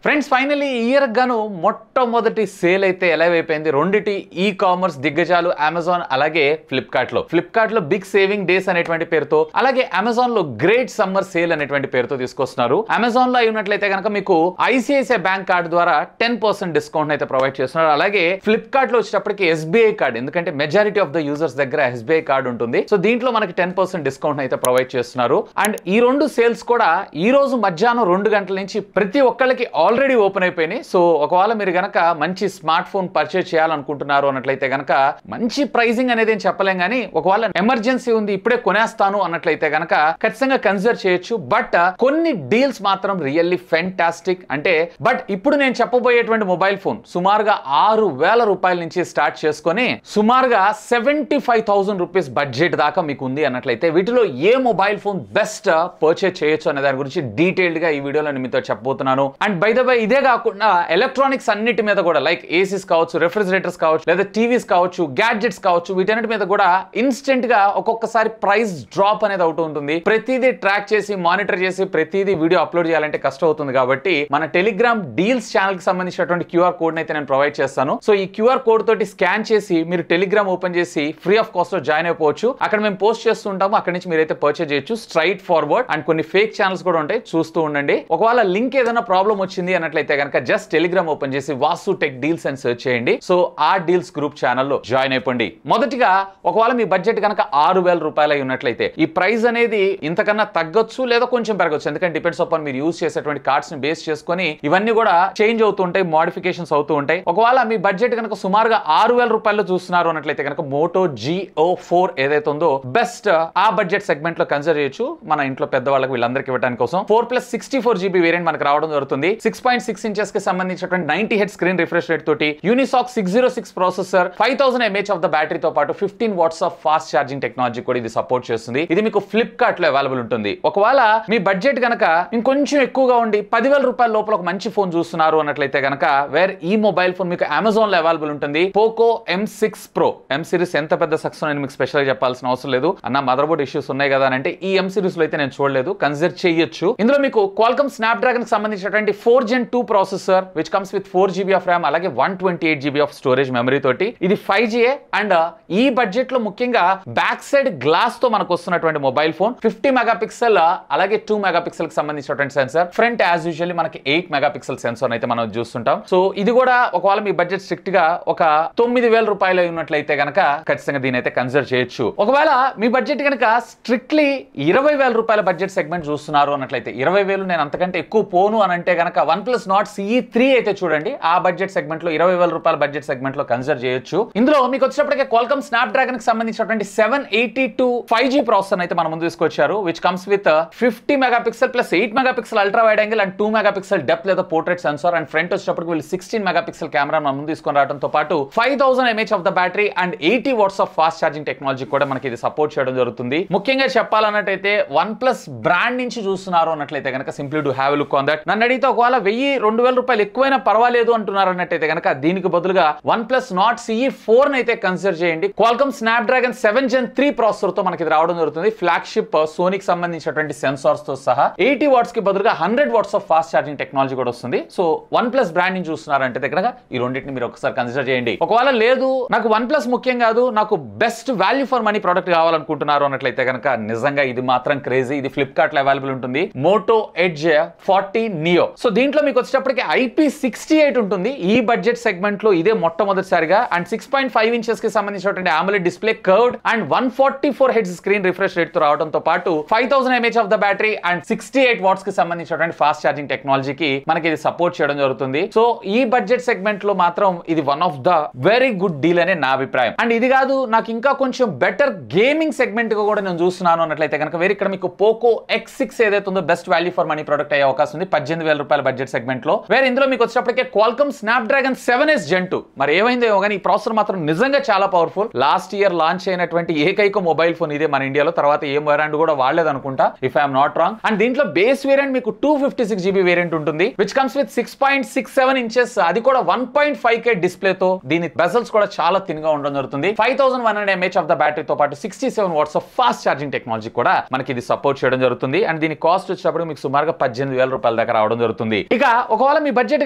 Friends finally ఈ year గాను మొట్టమొదటి సేల్ అయితే లైవ్ అయిపోయింది. రెండిటి ఈ కామర్స్ దిగ్గజాలు అమెజాన్ అలాగే ఫ్లిప్కార్ట్ లో బిగ్ సేవింగ్ డేస్ అనేటువంటి పేరుతో, అలాగే అమెజాన్ లో గ్రేట్ సమ్మర్ సేల్ అనేటువంటి పేరుతో తీసుకొస్తున్నారు. అమెజాన్ లో అయినట్లయితే కనుక మీకు ఐసిఐసిఐ బ్యాంక్ కార్డు ద్వారా 10% డిస్కౌంట్ అయితే ప్రొవైడ్ చేస్తున్నారు. అలాగే ఫ్లిప్కార్ట్ లో వచ్చేటప్పటికి ఎస్బీఐ కార్డు, ఎందుకంటే మెజారిటీ ఆఫ్ ద యూజర్స్ దగ్గర ఎస్బీఐ కార్డు ఉంటుంది. సో దీంట్లో మనకి 10% డిస్కౌంట్ అయితే ప్రొవైడ్ చేస్తున్నారు. అండ్ ఈ రెండు సేల్స్ కూడా ఈ రోజు మధ్యాహ్నం 2 గంటల నుంచి ప్రతి ఒక్కళ్ళకి ఆల్రెడీ ఓపెన్ అయిపోయినాయి. సో ఒకవేళ మీరు గనక మంచి స్మార్ట్ ఫోన్ పర్చేజ్ చేయాలనుకుంటున్నారు అన్నట్లయితే గనక మంచి ప్రైజింగ్ అనేది ఏం చెప్పలేం, కానీ ఒకవేళ ఎమర్జెన్సీ ఉంది ఇప్పుడే కొనేస్తాను అన్నట్లయితే గనక ఖచ్చితంగా కన్సిడర్ చేయొచ్చు. బట్ కొన్ని డీల్స్ మాత్రం రియల్లీ ఫెంటాస్టిక్. అంటే బట్ ఇప్పుడు నేను చెప్పబోయేటువంటి మొబైల్ ఫోన్ సుమారుగా 6,000 రూపాయల నుంచి స్టార్ట్ చేసుకొని సుమారుగా 75,000 రూపీస్ బడ్జెట్ దాకా మీకు ఉంది అన్నట్లయితే వీటిలో ఏ మొబైల్ ఫోన్ బెస్ట్ పర్చేజ్ చేయొచ్చు అనే దాని గురించి డీటెయిల్డ్ గా ఈ వీడియోలో మీతో చెప్పబోతున్నాను. అండ్ బై ద వే ఇదే కాకుండా ఎలక్ట్రానిక్స్ అన్నిటి మీద కూడా లైక్ ఏసీస్ కావచ్చు, రెఫ్రిజిరేటర్స్ కావచ్చు, లేదా టీవీస్ కావచ్చు, గ్యాడ్జెట్స్ కావచ్చు, వీటన్నిటి మీద కూడా ఇన్స్టెంట్ గా ఒక్కొక్కసారి ప్రైస్ డ్రాప్ అనేది అవుతూ ఉంటుంది. ప్రతిదీ ట్రాక్ చేసి మానిటర్ చేసి ప్రతిదీ వీడియో అప్లోడ్ చేయాలంటే కష్టం అవుతుంది. కాబట్టి మన టెలిగ్రామ్ డీల్స్ ఛానల్ కి సంబంధించినటువంటి క్యూఆర్ కోడ్ అయితే నేను ప్రొవైడ్ చేస్తాను. సో ఈ క్యూఆర్ కోడ్ తోటి స్కాన్ చేసి మీరు టెలిగ్రామ్ ఓపెన్ చేసి ఫ్రీ ఆఫ్ కాస్ట్ లో జాయిన్ అయిపోవచ్చు. అక్కడ మేము పోస్ట్ చేస్తుంటాము, అక్కడ నుంచి మీరైతే పర్చేజ్ చేయొచ్చు స్ట్రైట్ ఫార్వర్డ్. అండ్ కొన్ని ఫేక్ ఛానల్స్ కూడా ఉంటాయి, చూస్తూ ఉండండి. ఒకవేళ లింక్ ఏదైనా ప్రాబ్లం వచ్చింది అన్నట్లయితే కనుక జస్ట్ టెలిగ్రామ్ ఓపెన్ చేసి వాసు టెక్ డీల్స్ అని సెర్చ్ చేయండి. సో ఆ డీల్స్ గ్రూప్ ఛానల్లో జాయిన్ అయిపోండి. మొదటిగా ఒకవేళ మీ బడ్జెట్ కనుక 6,000 రూపాయలు అయి ఉన్నట్లయితే ఈ ప్రైస్ అనేది ఇంతకన్నా తగ్గొచ్చు లేదా కొంచెం పెరగచ్చు, ఎందుకంటే డిపెండ్స్ అపాన్ మీరు యూజ్ చేసేటువంటి కార్డ్స్ ని బేస్ చేసుకొని ఇవన్నీ కూడా చేంజ్ అవుతూ ఉంటాయి, మోడిఫికేషన్స్ అవుతూ ఉంటాయి. ఒకవేళ మీ బడ్జెట్ కనుక సుమారుగా 6,000 రూపాయలు చూస్తున్నారు అన్నట్లయితే కనుక మోటో G04 ఏదైతే ఉందో బెస్ట్ ఆ బడ్జెట్ సెగ్మెంట్ లో కన్సిడర్ చేయొచ్చు. మన ఇంట్లో పెద్దవాళ్ళకి వీళ్ళందరికీ ఇవ్వడానికి కోసం 4+64GB వేరియంట్ మనకు రావడం జరుగుతుంది. 6.6 ఇంచెస్ కి సంబంధించినటువంటి 90Hz స్క్రీన్ రిఫ్రెష్ రేట్ తోటి Unisoc 606 processor, 5000 mAh of the బ్యాటరీతో పాటు 15 watts of fast charging technology కూడా ఇది సపోర్ట్ చేస్తుంది. ఇది మీకు ఫ్లిప్కార్ట్ లో అవైలబుల్ ఉంటుంది. ఒకవేళ మీ బడ్జెట్ కనుక ఇంకొంచెం ఎక్కువగా ఉండి 10,000 రూపాయల లోపల ఒక మంచి ఫోన్ చూస్తున్నారు అన్నట్లయితే కనుక వేర్ ఈ మొబైల్ ఫోన్ మీకు అమెజాన్ లో అవైలబుల్ ఉంటుంది. Poco M6 Pro. M series ఎంత పెద్ద సక్సెస్ అని మీకు స్పెషల్ గా చెప్పాల్సిన అవసరం లేదు. అన్న మదర్ బోర్డ్ ఇష్యూస్ ఉన్నాయి కదా అంటే ఈ M సిరీస్ లో అయితే నేను చూడలేదు, కన్సిడర్ చేయొచ్చు. ఇందులో మీకు క్వాల్కమ్ స్నాప్డ్రాగన్ కి సంబంధించినటువంటి 4 Gen 2 processor which comes with 4GB of RAM అలాగే 128GB ఆఫ్ స్టోరేజ్ మెమరీ తోటి ఇది 5G. అండ్ ఈ బడ్జెట్ లో ముఖ్యంగా బ్యాక్ సైడ్ గ్లాస్ తో మనకు వస్తున్నటువంటి మొబైల్ ఫోన్ 50 మెగాపిక్సెల్ అలాగే 2 మెగాపిక్సెల్ కి సంబంధించినటువంటి సెన్సార్, ఫ్రంట్ యాజ్ యూజువల్లీ మనకి 8 మెగాపిక్సెల్ సెన్సార్ అయితే మనం చూస్తుంటాం. సో ఇది కూడా ఒకవేళ మీ బడ్జెట్ స్ట్రిక్ట్ గా ఒక 9,000 రూపాయలు ఉన్నట్లయితే కనుక ఖచ్చితంగా దీని అయితే కన్సిడర్ చేయొచ్చు. ఒకవేళ మీ బడ్జెట్ కనుక స్ట్రిక్ట్లీ 20,000 రూపాయల బడ్జెట్ సెగ్మెంట్ చూస్తున్నారు అన్నట్లయితే 20,000 నేను అంతకంటే ఎక్కువ పోను అని అంటే కనుక OnePlus Nord CE3 అయితే చూడండి. ఆ బడ్జెట్ సెగ్మెంట్ లో 20,000 రూపాయల బడ్జెట్ సెగ్మెంట్ లో కన్సిడర్ చేయొచ్చు. ఇందులో మీకు వచ్చేటప్పటికే క్వాల్కమ్ స్నాప్డ్రాగన్ కి సంబంధించినటువంటి 782 5G ప్రాసెసర్ అయితే మన ముందు తీసుకొచ్చారు which comes with 50 megapixel plus 8 megapixel ultra wide angle and 2 megapixel depth లేదా పోర్ట్రేట్ సెన్సార్ అండ్ ఫ్రంట్ వచ్చేటప్పటికి వీళ్ళు 16 మెగాపిక్సెల్ కెమెరా మన ముందు తీసుకొని రావడంతో పాటు 5000 mAh of the battery and 80 watts of fast charging technology కూడా మనకి ఇది సపోర్ట్ చేయడం జరుగుతుంది. ముఖ్యంగా చెప్పాలన్నట్టయితే OnePlus బ్రాండ్ నుంచి చూస్తున్నారు అన్నట్లయితే కనుక simply to have look on that. నన్ను అడిగితే ఒకవేళ 1,000-2,000 రూపాయలు ఎక్కువైనా పర్వాలేదు అంటున్నారు అన్నట్టయితే కనుక దీనికి బదులుగా OnePlus Nord CE4 అయితే కన్సిడర్ చేయండి. క్వాల్కమ్ స్నాప్డ్రాగన్ 7 Gen 3 ప్రాసెసర్ తో మనకి ఇది రావడం జరుగుతుంది. ఫ్లాగ్షిప్ సోనీకి సంబంధించినటువంటి సెన్సార్స్ తో సహా 80 వాట్స్ కి బదులుగా 100 watts of fast charging technology కూడా వస్తుంది. సో OnePlus బ్రాండ్ నుంచి చూస్తున్నారంటే దగ్గర ఈ రెండింటిని మీరు ఒకసారి కన్సిడర్ చేయండి. ఒకవేళ లేదు నాకు OnePlus ముఖ్యం కాదు, నాకు best value for money product కావాలనుకుంటున్నారు అన్నట్లయితే కనుక నిజంగా ఇది మాత్రం క్రేజీ. ఇది ఫ్లిప్కార్ట్ లో అవైలబుల్ ఉంటుంది. Moto edge 40 Neo. సో దీంట్లో మీకు వచ్చేటప్పటికి IP68 ఉంటుంది. ఈ బడ్జెట్ సెగ్మెంట్ లో ఇదే మొట్టమొదటిసారిగా. అండ్ 6.5 ఇంచెస్ కి సంబంధించినటువంటి AMOLED display, curved and 144 Hz screen refresh rate తో రావడంతో పాటు 5000 mAh of the battery and 68 watts కి సంబంధించినటువంటి ఫాస్ట్ ఛార్జింగ్ టెక్నాలజీకి మనకి ఇది సపోర్ట్ చేయడం జరుగుతుంది. సో ఈ బడ్జెట్ సెగ్మెంట్ లో మాత్రం ఇది one of the very good deal అనే నా అభిప్రాయం. అండ్ ఇది కాదు నాకు ఇంకా కొంచెం బెటర్ గేమింగ్ సెగ్మెంట్ గా కూడా నేను చూస్తున్నాను అన్నట్లయితే కనుక వేరే ఇక్కడ మీకు పోకో X6 ఏదైతే ఉందో best value for money product అయ్యే అవకాశం ఉంది 18,000 రూపాయల బడ్జెట్ సెగ్మెంట్ లో. వేరే ఇందులో మీకు వచ్చేటప్పటికే క్వాల్కమ్ స్నాప్డ్రాగన్ 7S Gen 2. మరి ఏమైందో కానీ ఈ ప్రాసెసర్ మాత్రం నిజంగా చాలా పవర్ఫుల్. లాస్ట్ ఇయర్ లాంచ్ అయినటువంటి ఏకైక మొబైల్ ఫోన్ ఇదే మన ఇండియాలో. తర్వాత ఏ బ్రాండ్ కూడా వాడలేదు అనుకుంటా if I'm not wrong. And దీంట్లో బేస్ వేరియంట్ మీకు 256GB వేరియంట్ ఉంటుంది విచ్ కమ్స్ విత్ 6.67 ఇంచెస్, అది కూడా 1.5K డిస్ప్లే తో. దీని బెజల్స్ కూడా చాలా థిన్ గా ఉండడం జరుగుతుంది. 5100 mAh ఆఫ్ ద బ్యాటరీ తో పాటు 67 watts of fast charging technology కూడా మనకి ఇది సపోర్ట్ చేయడం జరుగుతుంది. అండ్ దీని కాస్ట్ వచ్చేటప్పుడు మీకు సుమారుగా 18,000 రూపాయల దాకా రావడం జరుగుతుంది. ఇక ఒకవేళ మీ బడ్జెట్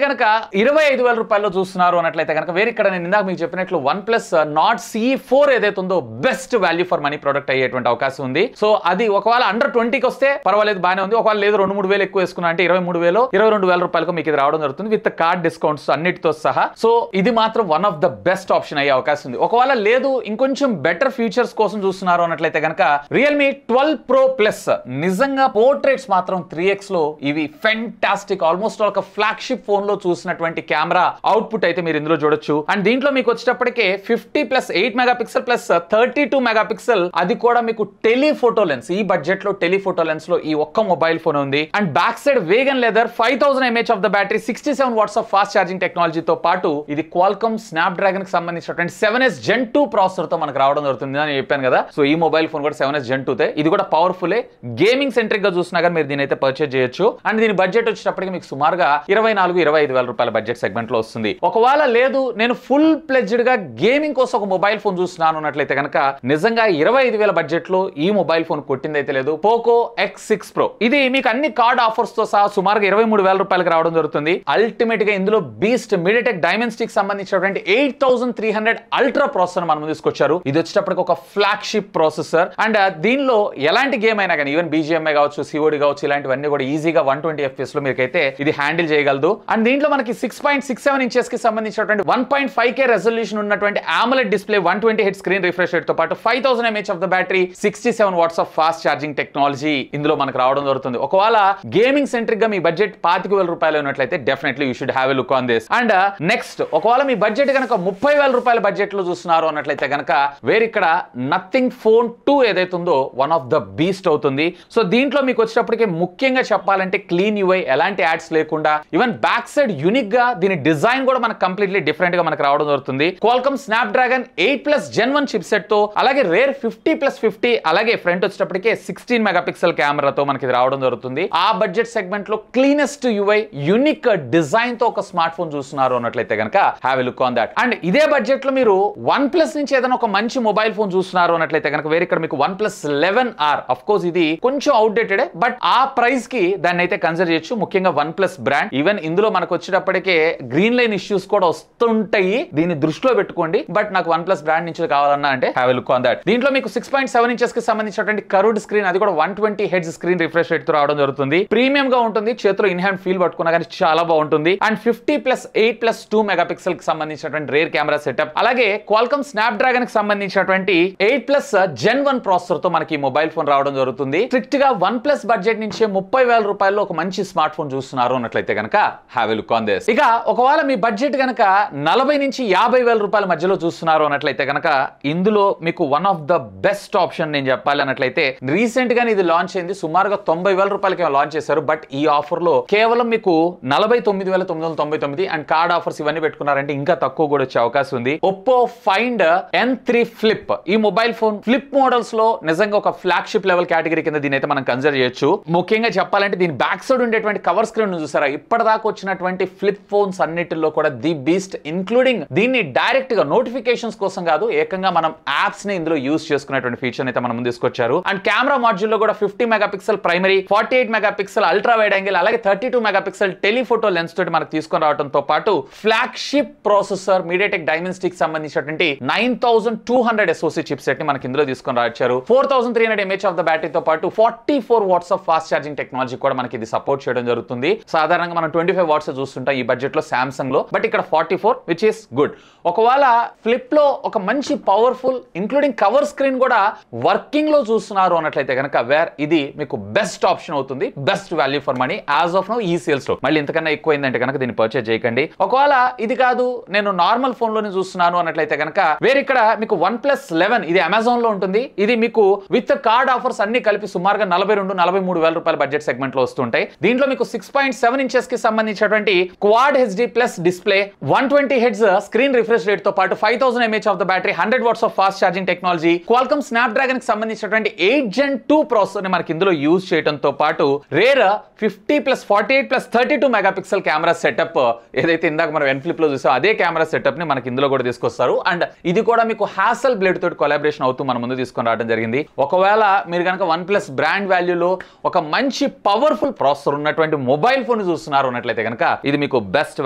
కనుక 25,000 రూపాయల్లో చూస్తున్నారు అన్నట్లయితే కనుక వేరే ఇక్కడ నేను ఇందాక మీకు చెప్పినట్లు OnePlus Nord CE4 ఏదైతే ఉందో best value for money product అయ్యేటువంటి అవకాశం ఉంది. సో అది ఒకవేళ అండర్ 20కి వస్తే పర్వాలేదు, బాగానే ఉంది. ఒకవేళ లేదు 2-3 వేలు ఎక్కువ వేసుకున్నా అంటే 23,000 22,000 రూపాయలకు మీకు ఇది రావడం జరుగుతుంది విత్ కార్డ్ డిస్కౌంట్స్ అన్నిటితో సహా. సో ఇది మాత్రం one of the best option అయ్యే అవకాశం ఉంది. ఒకవేళ లేదు ఇంకొంచెం బెటర్ ఫీచర్స్ కోసం చూస్తున్నారు అన్నట్లయితే కనుక Realme 12 Pro Plus నిజంగా పోర్ట్రేట్స్ మాత్రం 3x లో ఇవి ఫెంటాస్టిక్, ఆల్మోస్ట్ ఒక ఫ్లాగ్షిప్ ఫోన్ లో చూసినటువంటి కెమెరా అవుట్పుట్ అయితే మీరు ఇందులో చూడొచ్చు. అండ్ దీంట్లో మీకు వచ్చేటప్పటికే 50+8 మెగాపిక్సెల్ ప్లస్ 32 మెగాపిక్సెల్, అది కూడా మీకు టెలిఫోటో లెన్స్. ఈ బడ్జెట్ లో టెలిఫోటో లెన్స్ లో ఈ ఒక్క మొబైల్ ఫోన్ ఉంది. And back side vegan leather 5000 mAh of the battery, 67 watts of fast charging టెక్నాలజీతో పాటు ఇది క్వాల్కమ్ స్నాప్డ్రాగన్ కి సంబంధించినటువంటి 7s Gen 2 ప్రాసెసర్ తో మనకు రావడం జరుగుతుంది అని చెప్పాను కదా. సో ఈ మొబైల్ ఫోన్ కూడా 7s Gen 2 తే, ఇది కూడా పవర్ఫుల్ గేమింగ్ సెంట్రిక్ గా చూసినా కానీ మీరు దీని అయితే పర్చేజ్ చేయొచ్చు. అండ్ దీని బడ్జెట్ వచ్చేటప్పటికి మీకు సుమారుగా 24-25,000 రూపాయల బడ్జెట్ సెగ్మెంట్ లో వస్తుంది. ఒకవేళ లేదు నేను ఫుల్ ప్లెడ్జ్డ్ గా గేమింగ్ కోసం ఒక మొబైల్ ఫోన్ చూస్తున్నాను అన్నట్లయితే కనుక నిజంగా 25,000 బడ్జెట్ లో ఈ మొబైల్ ఫోన్ కొట్టింది అయితే లేదు. పోకో X6 Pro ఇది మీకు అన్ని కార్డ్ ఆఫర్స్ తో సహా సుమారుగా 23,000 రూపాయలకు రావడం జరుగుతుంది. అల్టిమేట్ గా ఇందులో బీస్ట్ MediaTek Dimensity కి సంబంధించినటువంటి 8300 అల్ట్రా ప్రాసెసర్ మనం తీసుకొచ్చారు. ఇది వచ్చేటప్పటికి ఒక ఫ్లాగ్షిప్ ప్రాసెసర్. అండ్ దీనిలో ఎలాంటి గేమ్ అయినా కానీ ఈవెన్ BGMI కావచ్చు, COD కావచ్చు, ఇలాంటివన్నీ కూడా ఈజీగా 120 FPS లో మీకైతే ఇది హ్యాండిల్ చేయగలదు. అండ్ దీంట్లో మనకి 6.67 ఇంచెస్ కి సంబంధించినటువంటి 1.5K రెజల్యూషన్ ఉన్నటువంటి AMOLED display, 120Hz screen refresh rate తో పాటు 5000 mAh of the battery, 67 watts of fast charging technology ఇందులో మనకు రావడం జరుగుతుంది. ఒకవేళ గేమింగ్ సెంట్రిక్ గా మీ బడ్జెట్ 25,000 రూపాయలు ఉన్నట్లయితే definitely you should have a look on this. And next ఒకవేళ మీ బడ్జెట్ కనుక 30,000 రూపాయల బడ్జెట్ లో చూస్తున్నారు అన్నట్లయితే కనుక వేరిక్కడ నథింగ్ ఫోన్ 2 ఏదైతే ఉందో వన్ ఆఫ్ ద బీస్ట్ అవుతుంది. సో దీంట్లో మీకు వచ్చేటప్పటికి ముఖ్యంగా చెప్పాలంటే క్లీన్ UI, ఎలాంటి యాడ్స్ లేకుండా, ఈవెన్ బ్యాక్ సైడ్ యూనిక్ గా దీని డిజైన్ కూడా మనకు కంప్లీట్లీ డిఫరెంట్ గా మనకు రావడం జరుగుతుంది. Qualcomm Snapdragon 8+ Gen 1 chip set తో, అలాగే రేర్ 50+50, అలాగే ఫ్రంట్ వచ్చేటప్పటికే 16 మెగాపిక్సెల్ కెమెరాతో మనకి ఇది రావడం జరుగుతుంది. ఆ బడ్జెట్ సెగ్మెంట్ లో క్లీనెస్ట్ UI, యూనిక్ డిజైన్ తో ఒక స్మార్ట్ ఫోన్ చూస్తున్నారు అన్నట్లయితే కనుక have a look on that. And ఇదే బడ్జెట్ లో మీరు OnePlus నుంచి ఏదైనా ఒక మంచి మొబైల్ ఫోన్ చూస్తున్నారు అన్నట్లయితే కనుక వేరే ఇక్కడ మీకు OnePlus 11R, అఫ్ కోర్స్ ఇది కొంచెం అవుట్డేటెడ్, బట్ ఆ ప్రైస్ కి దాన్ని అయితే కన్సిడర్ చేయొచ్చు. ముఖ్యంగా OnePlus బ్రాండ్, ఈవెన్ ఇందులో మనకు వచ్చేటప్పటికే గ్రీన్ లైన్ ఇష్యూస్ కూడా వస్తుంటాయి, దీన్ని దృష్టిలో పెట్టుకోండి. బట్ నాకు OnePlus బ్రాండ్ నుంచి కావాలన్నా అంటే have a look on that. దీంట్లో మీకు 6.7 ఇంచెస్ కి సంబంధించినటువంటి కర్వ్డ్ స్క్రీన్, అది కూడా 120Hz స్క్రీన్ రిఫ్రెష్ రేట్ తో రావడం జరుగుతుంది. ప్రీమియం గా ఉంటుంది, చేతిలో ఇన్ హ్యాండ్ ఫీల్ పట్టుకున్నా కానీ చాలా బాగుంటుంది. అండ్ 50+8+2 మెగాపిక్సెల్ కి సంబంధించినటువంటి రేర్ కెమెరా సెటప్, అలాగే క్వాల్కమ్ స్నాప్డ్రాగన్ కి సంబంధించినటువంటి 8+ Gen 1 ప్రాసెసర్ తో మనకి మొబైల్ ఫోన్ రావడం జరుగుతుంది. స్ట్రిక్ట్ గా OnePlus బడ్జెట్ నుంచి 30,000 రూపాయల్లో ఒక మంచి స్మార్ట్ ఫోన్ చూస్తున్నారు అన్నట్లయితే కనుక have a look on this. ఇక ఒకవేళ మీ బడ్జెట్ కనుక 40,000-50,000 రూపాయల మధ్యలో చూస్తున్నారు అన్నట్లయితే కనుక ఇందులో మీకు one of the best option నేను చెప్పాలి అన్నట్లయితే, రీసెంట్ గా ఇది లాంచ్ అయింది, సుమారుగా 90,000 రూపాయలకి లాంచ్ చేశారు. బట్ ఈ ఆఫర్ లో కేవలం మీకు 49,999 అండ్ కార్డ్ ఆఫర్స్ ఇవన్నీ పెట్టుకున్నారంటే ఇంకా తక్కువ కూడా వచ్చే అవకాశం ఉంది. ఒప్పో ఫైండ్ N3 ఫ్లిప్, ఈ మొబైల్ ఫోన్ ఫ్లిప్ మోడల్స్ లో నిజంగా ఒక ఫ్లాగ్షిప్ లెవెల్ కేటగిరీ కింద దీని అయితే మనం కన్సిడర్ చేయొచ్చు. ముఖ్యంగా చెప్పాలంటే దీని బ్యాక్ సైడ్ ఉండేటువంటి కవర్ స్క్రీన్ చూసారా, ఇప్పటిదాకా వచ్చినటువంటి ఫ్లిప్ ఫోన్స్ అన్నిటిలో కూడా ది బీస్ట్, ఇంక్లూడింగ్ దీన్ని డైరెక్ట్ గా నోటిఫికేషన్స్ కోసం కాదు, ఏకంగా మనం యాప్స్ ని ఇందులో యూస్ చేసుకునేటువంటి ఫీచర్ అయితే మనం తీసుకొచ్చారు. అండ్ కెమెరా మాడ్యూల్ లో కూడా 50 megapixel primary, 48 megapixel ultra wide angle, అలాగే 32 మెగాపిక్సెల్ టెలిఫోటో లెన్స్ తోటి మనకు తీసుకొని రావడంతో పాటు ఫ్లాగ్షిప్ ప్రాసెసర్ MediaTek Dimensity కి సంబంధించినటువంటి 9200 SoC చిప్ సెట్ ని మనకి ఇందులో తీసుకొని రావచ్చారు. 4300 mAh ఆఫ్ ద బ్యాటరీ తో పాటు 44 watts of fast charging technology కూడా మనకి ఇది సపోర్ట్ చేయడం జరుగుతుంది. సాధారణంగా మనం 25 వాట్స్ చూస్తుంటాం ఈ బడ్జెట్ లో సామ్సంగ్ లో, బట్ ఇక్కడ 44, విచ్ ఇస్ గుడ్. ఒకవేళ ఫ్లిప్ లో ఒక మంచి పవర్ఫుల్ ఇంక్లూడింగ్ కవర్ స్క్రీన్ కూడా వర్కింగ్ లో చూస్తున్నారు అన్నట్లయితే కనుక వేర్ ఇది మీకు బెస్ట్ ఆప్షన్ అవుతుంది, best value for money as of now ఈ సేల్స్ లో. మళ్ళీ ఇంతకన్నా ఎక్కువైందంటే కనుక దీన్ని పర్చేజ్ చేయకండి. ఒకవేళ ఇది కాదు నేను నార్మల్ ఫోన్ లోనే చూస్తున్నాను అన్నట్లయితే కనుక వేరే ఇక్కడ మీకు OnePlus 11, ఇది అమెజాన్ లో ఉంటుంది. ఇది మీకు విత్ కార్డ్ ఆఫర్స్ అన్ని కలిపి సుమారుగా 42,000-43,000 రూపాయల బడ్జెట్ సెగ్మెంట్ లో వస్తుంటాయి. దీంట్లో మీకు 6.7 ఇంచెస్ కి సంబంధించినటువంటి quad HD plus display, 120Hz screen refresh rate తో పాటు 5000 mAh of the battery, 100 watts of fast charging technology, Qualcomm Snapdragon కి సంబంధించినటువంటి 8 Gen 2 ప్రాసెసర్ ని మనకి ఇందులో యూజ్ చేయడంతో పాటు రేర్ 50+48+32 మెగాపిక్సెల్ కెమెరా సెటప్, ఏదైతే ఇందాక మనం ఎన్ ఫ్లిప్ లో చూసాం అదే కెమెరా సెటప్ ని మనకి ఇందులో కూడా తీసుకొస్తారు. అండ్ ఇది కూడా మీకు హాసెల్ బ్లేడ్ తోటి కొలాబరేషన్ అవుతూ మన ముందు తీసుకొని రావడం జరిగింది. ఒకవేళ మీరు కనుక OnePlus బ్రాండ్ వాల్యూలో ఒక మంచి పవర్ఫుల్ ప్రాసెసర్ ఉన్నటువంటి మొబైల్ ఫోన్ ఫోన్ చూస్తున్నారు అన్నట్లయితే కనుక ఇది మీకు best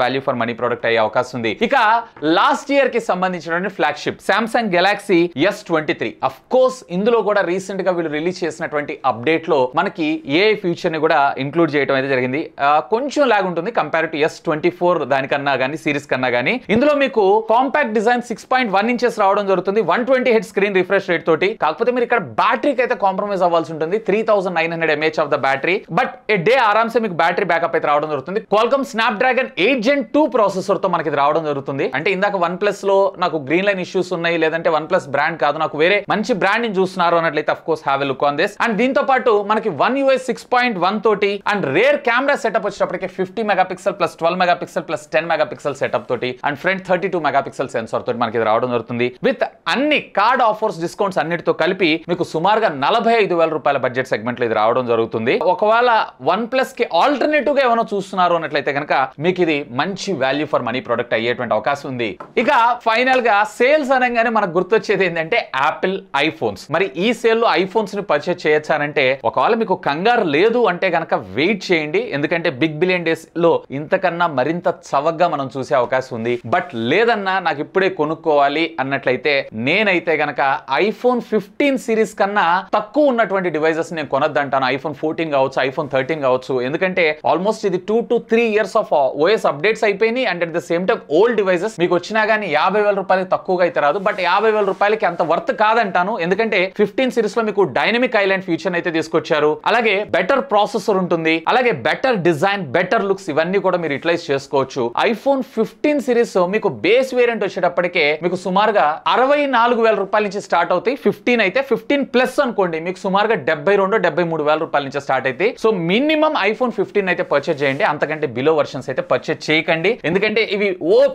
value for money product అయ్యే అవకాశం ఉంది. ఇక లాస్ట్ ఇయర్ కి సంబంధించినటువంటి flagship Samsung Galaxy S23. Of course ఇందులో కూడా రీసెంట్ గా వీళ్ళు రిలీజ్ చేసినటువంటి అప్డేట్ లో మనకి AI ఫీచర్ ని కూడా ఇంక్లూడ్ చేయడం అయితే జరిగింది. కొంచెం లాగ్ ఉంటుంది కంపేర్ టు S24 దానికన్నా కానీ సిరీస్ కన్నా కానీ. ఇందులో మీకు కాంపాక్ట్ డిజైన్ 6.1 ఇంచెస్ రావడం జరుగుతుంది, 120 హెర్ట్జ్ స్క్రీన్ రిఫ్రెష్ రేట్ తోటి. కాకపోతే మీరు ఇక్కడ బ్యాటరీకి అయితే కాంప్రమైజ్ అవ్వాల్సి ఉంటుంది, 3900 mAh of the battery. But a day ఆరామ్సే మీకు బ్యాటరీ బ్యాకప్ అయితే రావడం జరుగుతుంది. Qualcomm Snapdragon 8 Gen 2 ప్రాసెసర్ తో మనకి రావడం జరుగుతుంది. అంటే ఇందాక OnePlus లో నాకు గ్రీన్ లైన్ ఇష్యూస్ ఉన్నాయి, లేదంటే OnePlus బ్రాండ్ కాదు, నాకు వేరే మంచి బ్రాండ్ ని చూస్తున్నారు అన్నట్లయితే of course have a look on this. And దీంతో పాటు మనకి One UI 6.1 తోటి అండ్ రేర్ కెమెరా సెటప్ వచ్చేటప్పటికి 50 megapixel plus 12 megapixel plus 10 megapixel setup తోటి అండ్ ఫ్రంట్ 32 మెగాపిక్సెల్ సెన్సార్ తోటి మనకి రావడం జరుగుతుంది. విత్ అన్ని కార్డ్ ఆఫర్స్ డిస్కౌంట్స్ అన్నిటితో కలిపి మీకు సుమారుగా 45,000 రూపాయల బడ్జెట్ సెగ్మెంట్ లో ఇది రావడం జరుగుతుంది. ఒకవేళ OnePlus కి ఆల్టర్నేటివ్ గా ఏమైనా చూస్తున్నారు అన్నట్లయితే కనుక మీకు ఇది మంచి వాల్యూ ఫర్ మనీ ప్రోడక్ట్ అయ్యేటువంటి అవకాశం ఉంది. ఇక ఫైనల్ గా సేల్స్ అనగానే మనకు గుర్తొచ్చేది ఏంటంటే యాపిల్ ఐఫోన్స్. మరి ఈ సేల్ లో ఐఫోన్స్ ని పర్చేస్ చేయొచ్చానంటే ఒకవేళ మీకు కంగారు లేదు అంటే కనుక వెయిట్ చేయండి, ఎందుకంటే బిగ్ బిలియన్ డేస్ లో ఇంతకన్నా మరింత చవకగా మనం చూసే అవకాశం ఉంది. బట్ లేదన్నా నాకు ఇప్పుడే కొనుక్కోవాలి అన్నట్లయితే నేనైతే గనక ఐఫోన్ 15 సిరీస్ కన్నా తక్కువ ఉన్నటువంటి డివైజెస్ నేను కొనొద్దంటాను. ఐఫోన్ 14 కావచ్చు, ఐఫోన్ 13 కావచ్చు, ఎందుకంటే ఆల్మోస్ట్ ఇది 2 to 3 years of OS updates అయిపోయినాయి. And at the same time old devices మీకు వచ్చినా గానీ 50,000 రూపాయలకి తక్కువగా అయితే రాదు. బట్ 50,000 రూపాయలకి అంత వర్త్ కాదంటాను, ఎందుకంటే 15 సిరీస్ లో మీకు డైనమిక్ ఐలాండ్ ఫీచర్ అయితే తీసుకొచ్చారు. అలాగే బెటర్ ప్రాసెసర్ ఉంటుంది, అలాగే బెటర్ డిజైన్, బెటర్ లుక్స్, ఇవన్నీ కూడా మీరు యూటిలైజ్ చేసుకోవచ్చు. ఐఫోన్ 15 సిరీస్ మీకు బేస్ వేరియంట్ వచ్చేటప్పటికే మీకు సుమారుగా 64,000 రూపాయల నుంచి స్టార్ట్ అవుతాయి. 15 అయితే 15 ప్లస్ అనుకోండి మీకు సుమారుగా 72,000-73,000 రూపాయల నుంచి స్టార్ట్ అయితే. సో మినిమం ఐఫోన్ 15 అయితే పర్చేజ్ చేయండి, అంతకంటే బిలో వర్షన్స్ అయితే పర్చేజ్ చేయకండి, ఎందుకంటే ఇవి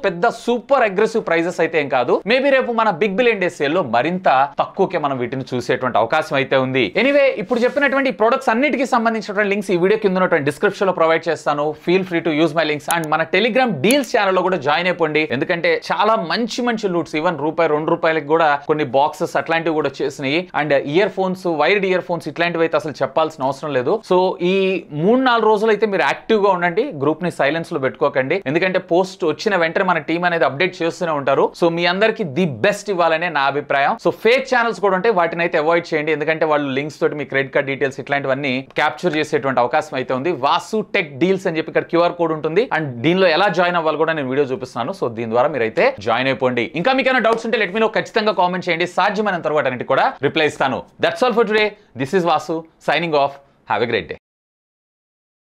పెద్ద సూపర్ అగ్రెసివ్ ప్రైజెస్ అయితే ఏం కాదు. మేబీ రేపు మన బిగ్ బిలియన్ డే సేల్ లో మరింత తక్కువకే మనం వీటిని చూసేటువంటి అవకాశం అయితే ఉంది. ఎనీవే ఇప్పుడు చెప్పినటువంటి ప్రొడక్ట్స్ అన్నిటికీ సంబంధించినటువంటి లింక్స్ ఈ వీడియో కింద ఉన్నటువంటి డిస్క్రిప్షన్ లో ప్రొవైడ్ చేస్తాను. Feel free to use my links. And మన టెలిగ్రామ్ డీల్స్ ఛానల్ లో కూడా జాయిన్ అయిపోండి, ఎందుకంటే చాలా మంచి మంచి లూట్స్, ఈవెన్ ₹2 కూడా కొన్ని బాక్సెస్ అట్లాంటివి కూడా వచ్చేసినాయి. And ear phones, wired ear phones ఇట్లాంటివి అయితే అసలు చెప్పాల్సిన అవసరం లేదు. సో ఈ 3-4 రోజులు అయితే మీరు యాక్టివ్ గా ఉండండి, గ్రూప్ ని సైలెన్స్ లో పెట్టుకోకండి, ఎందుకంటే పోస్ట్ వచ్చిన వెంటనే మన టీం అనేది అప్డేట్ చేస్తూనే ఉంటారు. సో మీ అందరికి ది బెస్ట్ ఇవ్వాలనే నా అభిప్రాయం. సో ఫేక్ ఛానల్స్ కూడా ఉంటాయి, వాటిని అయితే అవాయిడ్ చేయండి, ఎందుకంటే వాళ్ళు లింక్స్ తోటి మీ క్రెడిట్ కార్డ్ డీటెయిల్స్ ఇట్లాంటివన్నీ క్యాప్చర్ చేసేటువంటి అవకాశం అయితే ఉంది. వాసు టెక్ డీల్స్ అని చెప్పి ఇక్కడ QR కోడ్ ఉంటుంది, అండ్ దీనిలో ఎలా జాయిన్ అవ్వాలి కూడా నేను వీడియో చూపిస్తున్నాను. సో దీని ద్వారా మీరు అయితే జాయిన్ అయిపోండి. ఇంకా మీకు ఏమైనా డౌట్స్ ఉంటే లెట్ మీ నో, ఖచ్చితంగా కామెంట్ చేయండి, సాధ్యమైనంత వరకు అన్నిటికీ కూడా రిప్లై ఇస్తాను. That's all for today. This is Vasu signing off. Have a great day.